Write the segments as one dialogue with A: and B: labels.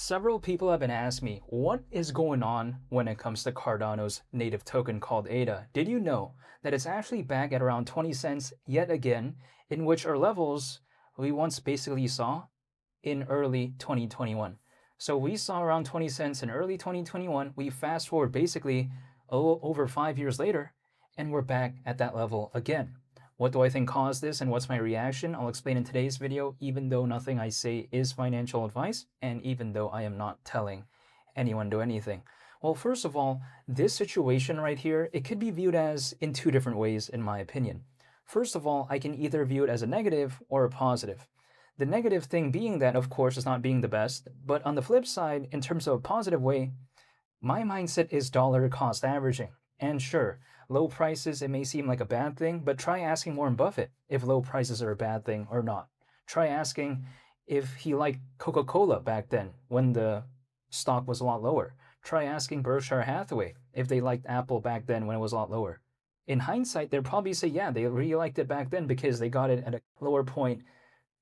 A: Several people have been asking me, what is going on when it comes to Cardano's native token called ADA? Did you know that it's actually back at around 20 cents yet again, in which our levels we once basically saw in early 2021? So we saw around 20 cents in early 2021. We fast forward basically over 5 years later, and we're back at that level again. What do I think caused this and what's my reaction? I'll explain in today's video, even though nothing I say is financial advice and even though I am not telling anyone to do anything. Well, first of all, this situation right here, it could be viewed as in two different ways in my opinion. First of all, I can either view it as a negative or a positive. The negative thing being that, of course, it's not being the best, but on the flip side, in terms of a positive way, my mindset is dollar cost averaging. And sure, low prices, it may seem like a bad thing, but try asking Warren Buffett if low prices are a bad thing or not. Try asking if he liked Coca-Cola back then when the stock was a lot lower. Try asking Berkshire Hathaway if they liked Apple back then when it was a lot lower. In hindsight, they'd probably say, yeah, they really liked it back then because they got it at a lower point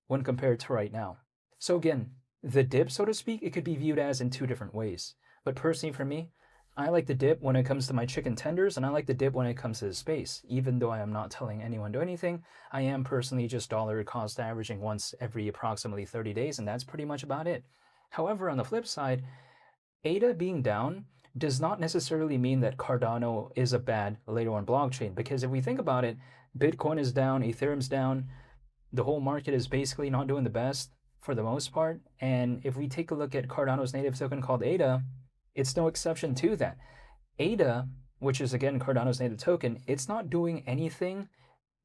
A: when compared to right now. So again, the dip, so to speak, it could be viewed as in two different ways. But personally for me, I like the dip when it comes to my chicken tenders, and I like the dip when it comes to the space. Even though I am not telling anyone to do anything, I am personally just dollar cost averaging once every approximately 30 days, and that's pretty much about it. However, on the flip side, ADA being down does not necessarily mean that Cardano is a bad layer one blockchain, because if we think about it, Bitcoin is down, Ethereum's down, the whole market is basically not doing the best for the most part. And if we take a look at Cardano's native token called ADA, it's no exception to that. ADA, which is again Cardano's native token, it's not doing anything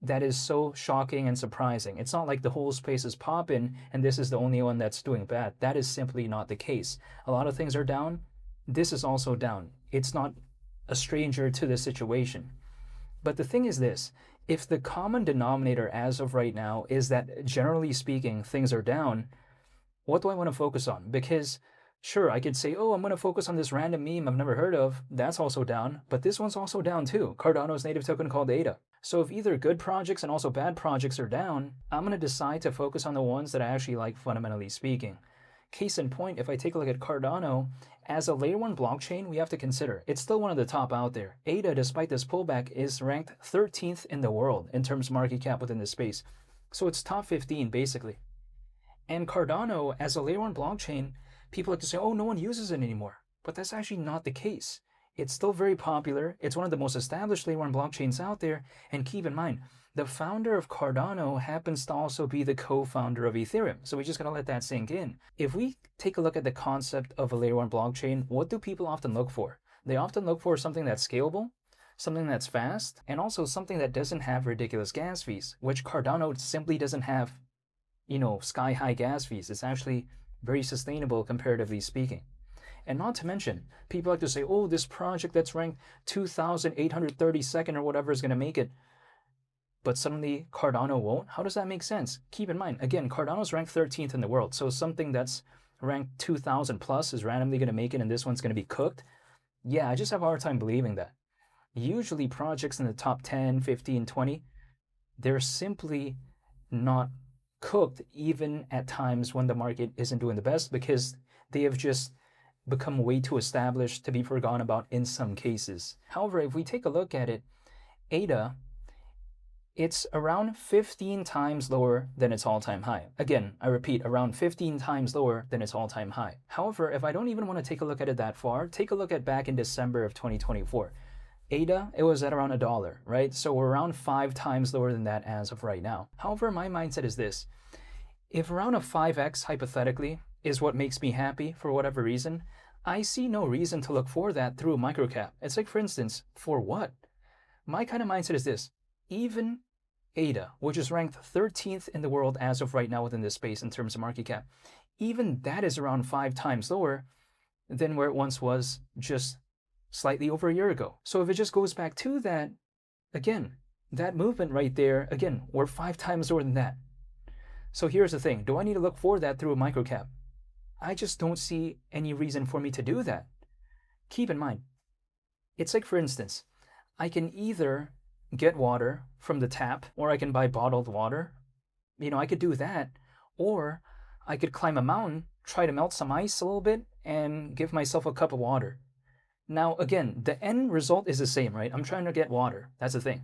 A: that is so shocking and surprising. It's not like the whole space is popping and this is the only one that's doing bad. That is simply not the case. A lot of things are down. This is also down. It's not a stranger to this situation. But the thing is this, if the common denominator as of right now is that generally speaking, things are down, what do I want to focus on? Because sure, I could say, oh, I'm going to focus on this random meme I've never heard of. That's also down, but this one's also down too. Cardano's native token called ADA. So if either good projects and also bad projects are down, I'm going to decide to focus on the ones that I actually like fundamentally speaking. Case in point, if I take a look at Cardano, as a layer one blockchain, we have to consider it's still one of the top out there. ADA, despite this pullback, is ranked 13th in the world in terms of market cap within this space. So it's top 15 basically. And Cardano, as a layer one blockchain, people like to say, oh, no one uses it anymore. But that's actually not the case. It's still very popular. It's one of the most established layer one blockchains out there. And keep in mind, the founder of Cardano happens to also be the co-founder of Ethereum. So we just got to let that sink in. If we take a look at the concept of a layer one blockchain, what do people often look for? They often look for something that's scalable, something that's fast, and also something that doesn't have ridiculous gas fees, which Cardano simply doesn't have, sky-high gas fees. It's actually very sustainable comparatively speaking. And not to mention, people like to say, oh, this project that's ranked 2,832nd or whatever is going to make it, but suddenly Cardano won't? How does that make sense? Keep in mind, again, Cardano's ranked 13th in the world, so something that's ranked 2,000 plus is randomly going to make it and this one's going to be cooked? Yeah, I just have a hard time believing that. Usually projects in the top 10, 15, 20, they're simply not cooked even at times when the market isn't doing the best because they have just become way too established to be forgotten about in some cases. However, if we take a look at it, ADA, it's around 15 times lower than its all-time high. Again, I repeat, around 15 times lower than its all-time high. However, if I don't even want to take a look at it that far, take a look at back in December of 2024. ADA, it was at around $1, right? So we're around 5 times lower than that as of right now. However, my mindset is this. If around a 5x, hypothetically, is what makes me happy for whatever reason, I see no reason to look for that through a microcap. It's like, for instance, for what? My kind of mindset is this. Even ADA, which is ranked 13th in the world as of right now within this space in terms of market cap, even that is around 5 times lower than where it once was just slightly over a year ago. So if it just goes back to that, again, that movement right there, again, we're 5 times lower than that. So here's the thing. Do I need to look for that through a microcap? I just don't see any reason for me to do that. Keep in mind, it's like, for instance, I can either get water from the tap or I can buy bottled water. I could do that. Or I could climb a mountain try to melt some ice a little bit, and give myself a cup of water. Now, again, the end result is the same, right? I'm trying to get water. That's the thing.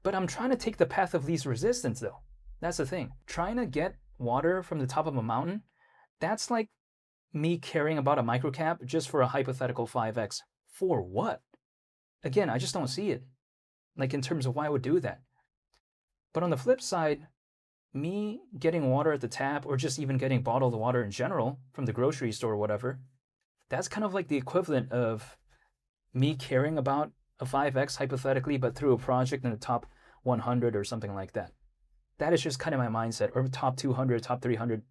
A: But I'm trying to take the path of least resistance, though. That's the thing. Trying to get water from the top of a mountain, that's like me caring about a microcap just for a hypothetical 5x. For what? Again, I just don't see it. Like, in terms of why I would do that. But on the flip side, me getting water at the tap or just even getting bottled water in general from the grocery store or whatever, that's kind of like the equivalent of me caring about a 5x hypothetically, but through a project in the top 100 or something like that. That is just kind of my mindset, or top 200, top 300,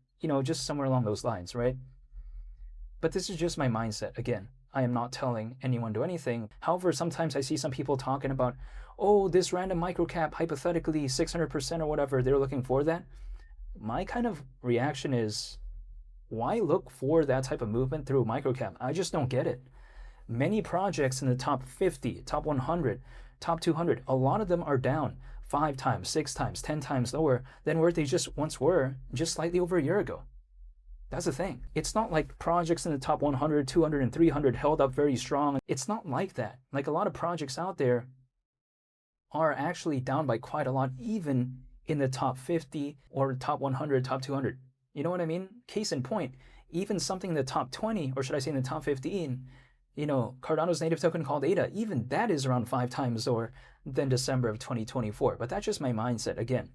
A: just somewhere along those lines, right? But this is just my mindset. Again, I am not telling anyone to do anything. However, sometimes I see some people talking about, oh, this random microcap, hypothetically 600% or whatever, they're looking for that. My kind of reaction is, why look for that type of movement through a microcap? I just don't get it. Many projects in the top 50, top 100, top 200, a lot of them are down 5 times, 6 times, 10 times lower than where they just once were just slightly over a year ago. That's the thing. It's not like projects in the top 100, 200, and 300 held up very strong. It's not like that. Like, a lot of projects out there are actually down by quite a lot, even in the top 50 or top 100, top 200. You know what I mean? Case in point, even something in the top 20, or should I say in the top 15, Cardano's native token called ADA, even that is around 5 times lower than December of 2024. But that's just my mindset. Again,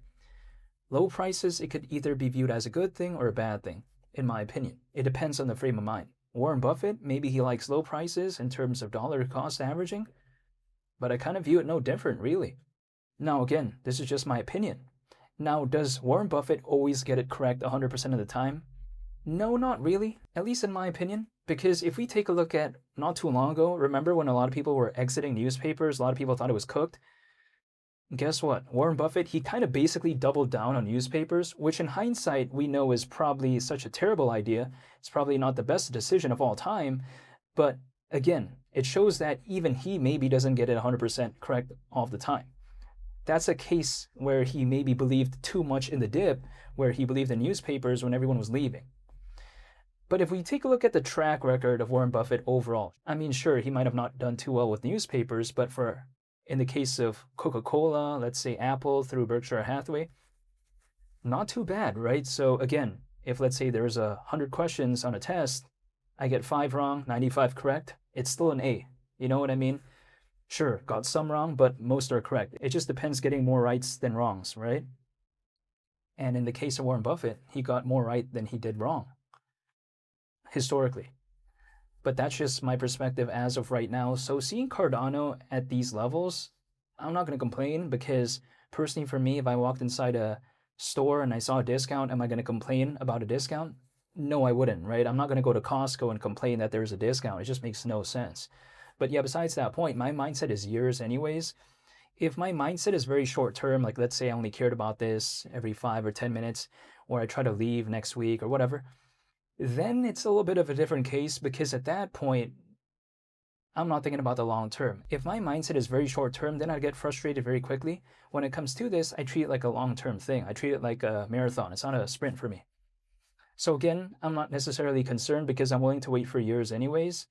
A: low prices, it could either be viewed as a good thing or a bad thing, in my opinion. It depends on the frame of mind. Warren Buffett, maybe he likes low prices in terms of dollar cost averaging, but I kind of view it no different, really. Now, again, this is just my opinion. Now, does Warren Buffett always get it correct 100% of the time? No, not really, at least in my opinion. Because if we take a look at not too long ago, remember when a lot of people were exiting newspapers, a lot of people thought it was cooked? Guess what? Warren Buffett, he kind of basically doubled down on newspapers, which in hindsight we know is probably such a terrible idea. It's probably not the best decision of all time. But again, it shows that even he maybe doesn't get it 100% correct all the time. That's a case where he maybe believed too much in the dip, where he believed in newspapers when everyone was leaving. But if we take a look at the track record of Warren Buffett overall, I mean, sure, he might have not done too well with newspapers, but in the case of Coca-Cola, let's say Apple through Berkshire Hathaway, not too bad, right? So again, if let's say there's 100 questions on a test, I get 5 wrong, 95 correct, it's still an A. You know what I mean? Sure, got some wrong, but most are correct. It just depends getting more rights than wrongs, right? And in the case of Warren Buffett, he got more right than he did wrong, historically. But that's just my perspective as of right now. So seeing Cardano at these levels, I'm not going to complain, because personally for me, if I walked inside a store and I saw a discount, am I going to complain about a discount? No, I wouldn't, right? I'm not going to go to Costco and complain that there's a discount. It just makes no sense. But yeah, besides that point, my mindset is years anyways. If my mindset is very short term, like let's say I only cared about this every 5 or 10 minutes, or I try to leave next week or whatever, then it's a little bit of a different case, because at that point, I'm not thinking about the long term. If my mindset is very short term, then I get frustrated very quickly. When it comes to this, I treat it like a long term thing. I treat it like a marathon. It's not a sprint for me. So again, I'm not necessarily concerned, because I'm willing to wait for years anyways.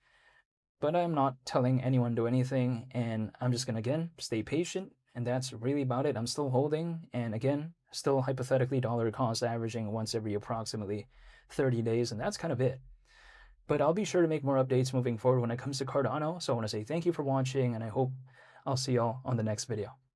A: But I'm not telling anyone to do anything, and I'm just gonna, again, stay patient, and that's really about it. I'm still holding, and again, still hypothetically dollar cost averaging once every approximately 30 days, and that's kind of it. But I'll be sure to make more updates moving forward when it comes to Cardano. So I want to say thank you for watching, and I hope I'll see y'all on the next video.